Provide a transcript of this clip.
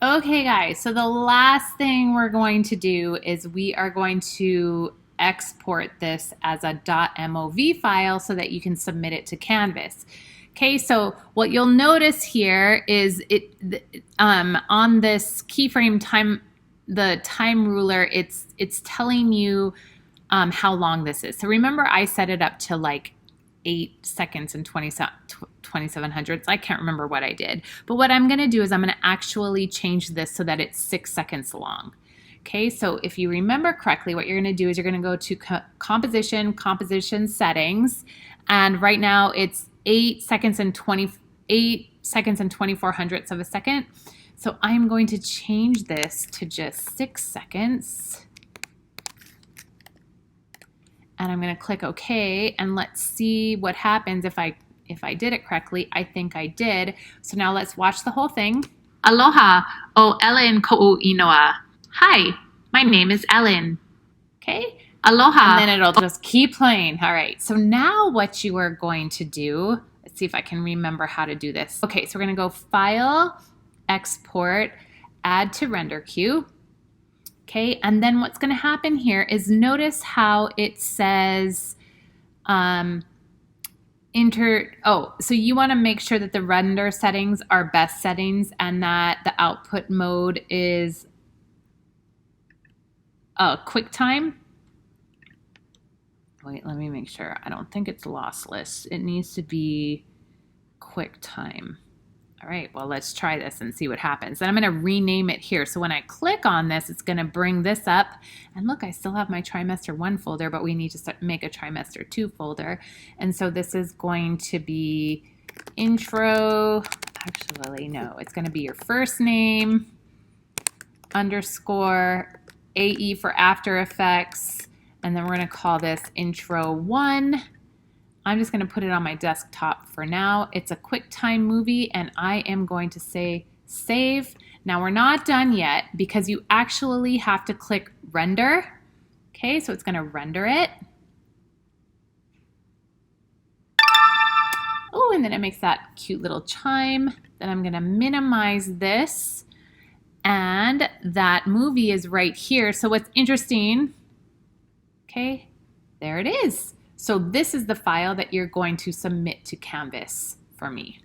Okay, guys, so the last thing we're going to do is we are going to export this as a .mov file so that you can submit it to Canvas. Okay, so what you'll notice here is on this keyframe time, the time ruler, it's telling you how long this is. So remember, I set it up to like 8 seconds and 27 hundredths. I can't remember what I did. But what I'm going to do is I'm going to actually change this so that it's 6 seconds long. Okay, so if you remember correctly, what you're going to do is you're going to go to composition settings, and right now it's 8 seconds and 24 hundredths of a second. So I'm going to change this to just 6 seconds. And I'm going to click OK, and let's see what happens if I did it correctly. I think I did. So now let's watch the whole thing. Aloha, o Ellen koʻu inoa. Hi, my name is Ellen. Okay, aloha. And then it'll just keep playing. All right, so now what you are going to do, let's see if I can remember how to do this. Okay, so we're going to go File, Export, Add to Render Queue. Okay, and then what's going to happen here is notice how it says so you want to make sure that the render settings are best settings and that the output mode is QuickTime. Wait, let me make sure. I don't think it's lossless. It needs to be QuickTime. All right, well, let's try this and see what happens. Then I'm going to rename it here. So when I click on this, it's going to bring this up. And look, I still have my trimester 1 folder, but we need to make a trimester 2 folder. And so this is going to be intro. Actually, no, it's going to be your first name, underscore, AE for After Effects. And then we're going to call this intro 1. I'm just going to put it on my desktop for now. It's a QuickTime movie, and I am going to say save. Now we're not done yet because you actually have to click render. Okay, so it's going to render it. Oh, and then it makes that cute little chime. Then I'm going to minimize this, and that movie is right here. So what's interesting, okay, there it is. So this is the file that you're going to submit to Canvas for me.